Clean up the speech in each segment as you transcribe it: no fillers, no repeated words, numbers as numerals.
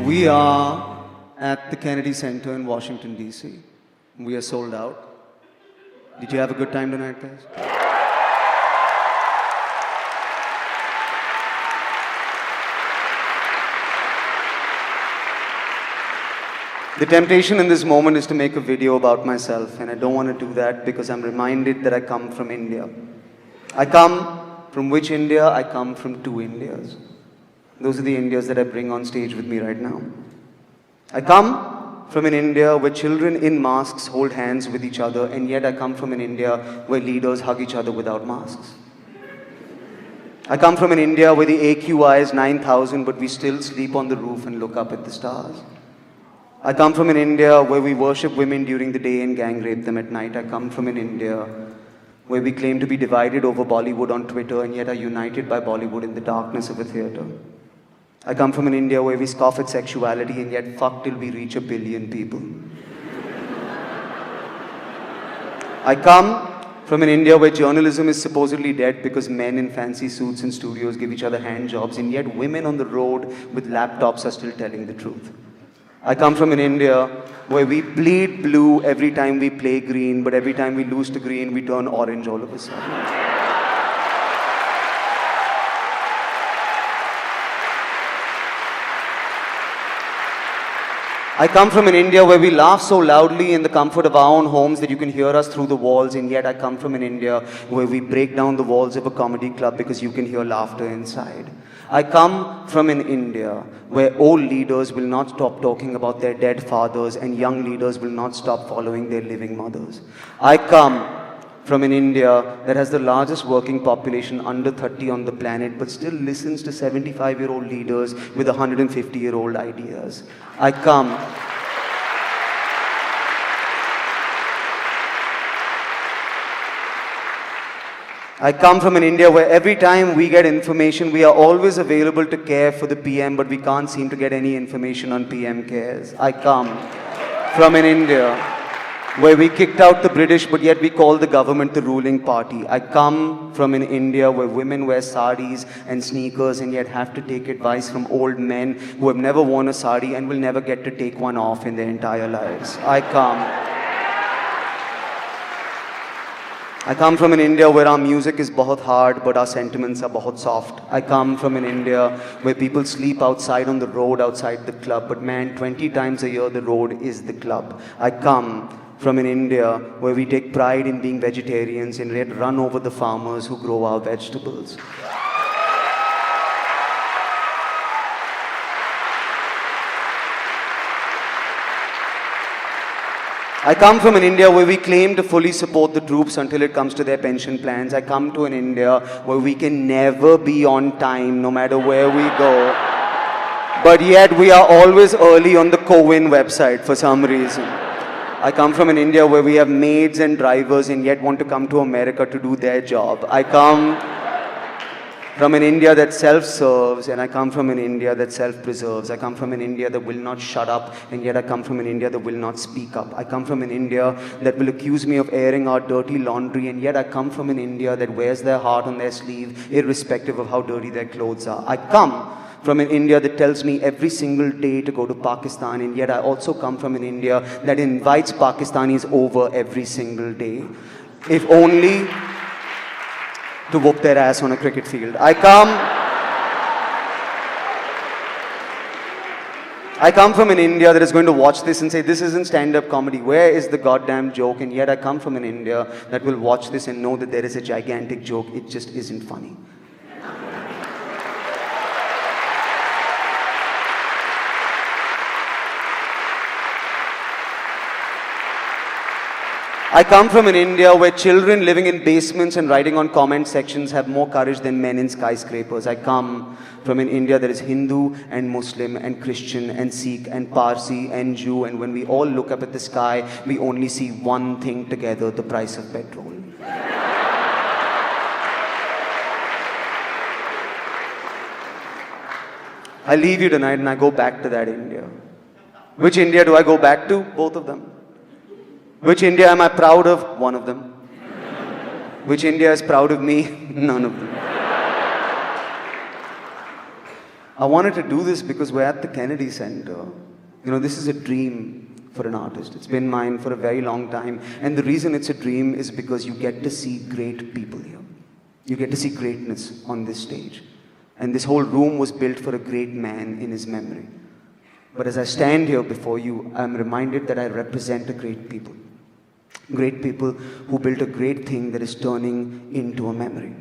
We are at the Kennedy Center in Washington, D.C. We are sold out. Did you have a good time tonight, guys? The temptation in this moment is to make a video about myself, and I don't want to do that because I'm reminded that I come from India. I come from which India? I come from two Indias. Those are the Indias that I bring on stage with me right now. I come from an India where children in masks hold hands with each other, and yet I come from an India where leaders hug each other without masks. I come from an India where the AQI is 9,000, but we still sleep on the roof and look up at the stars. I come from an India where we worship women during the day and gang rape them at night. I come from an India where we claim to be divided over Bollywood on Twitter and yet are united by Bollywood in the darkness of a theatre. I come from an India where we scoff at sexuality and yet fuck till we reach 1 billion people. I come from an India where journalism is supposedly dead because men in fancy suits in studios give each other hand jobs and yet women on the road with laptops are still telling the truth. I come from an India where we bleed blue every time we play green, but every time we lose to green, we turn orange all of a sudden. I come from an India where we laugh so loudly in the comfort of our own homes that you can hear us through the walls, and yet I come from an India where we break down the walls of a comedy club because you can hear laughter inside. I come from an India where old leaders will not stop talking about their dead fathers and young leaders will not stop following their living mothers. I come from an India that has the largest working population under 30 on the planet but still listens to 75-year-old leaders with 150-year-old ideas. I come from an India where every time we get information, we are always available to care for the PM, but we can't seem to get any information on PM cares. I come from an India where we kicked out the British, but yet we call the government the ruling party. I come from an India where women wear saris and sneakers and yet have to take advice from old men who have never worn a sari and will never get to take one off in their entire lives. I come from an India where our music is bahut hard, but our sentiments are bahut soft. I come from an India where people sleep outside on the road outside the club, but man, 20 times a year the road is the club. I come from an India where we take pride in being vegetarians and yet run over the farmers who grow our vegetables. I come from an India where we claim to fully support the troops until it comes to their pension plans. I come to an India where we can never be on time no matter where we go. But yet we are always early on the CoWIN website for some reason. I come from an India where we have maids and drivers and yet want to come to America to do their job. I come from an India that self-serves, and I come from an India that self-preserves. I come from an India that will not shut up, and yet I come from an India that will not speak up. I come from an India that will accuse me of airing our dirty laundry, and yet I come from an India that wears their heart on their sleeve, irrespective of how dirty their clothes are. I come from an India that tells me every single day to go to Pakistan, and yet I also come from an India that invites Pakistanis over every single day. If only to whoop their ass on a cricket field. I come from an India that is going to watch this and say, this isn't stand-up comedy. Where is the goddamn joke? And yet I come from an India that will watch this and know that there is a gigantic joke. It just isn't funny. I come from an India where children living in basements and writing on comment sections have more courage than men in skyscrapers. I come from an India that is Hindu and Muslim and Christian and Sikh and Parsi and Jew, and when we all look up at the sky, we only see one thing together: the price of petrol. I leave you tonight and I go back to that India. Which India do I go back to? Both of them. Which India am I proud of? One of them. Which India is proud of me? None of them. I wanted to do this because we're at the Kennedy Center. You know, this is a dream for an artist. It's been mine for a very long time. And the reason it's a dream is because you get to see great people here. You get to see greatness on this stage. And this whole room was built for a great man in his memory. But as I stand here before you, I'm reminded that I represent a great people. Great people who built a great thing that is turning into a memory.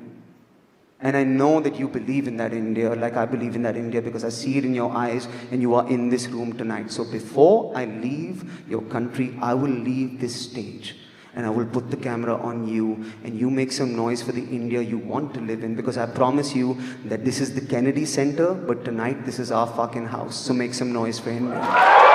And I know that you believe in that India like I believe in that India because I see it in your eyes and you are in this room tonight. So before I leave your country, I will leave this stage and I will put the camera on you and you make some noise for the India you want to live in because I promise you that this is the Kennedy Center, but tonight this is our fucking house. So make some noise for India.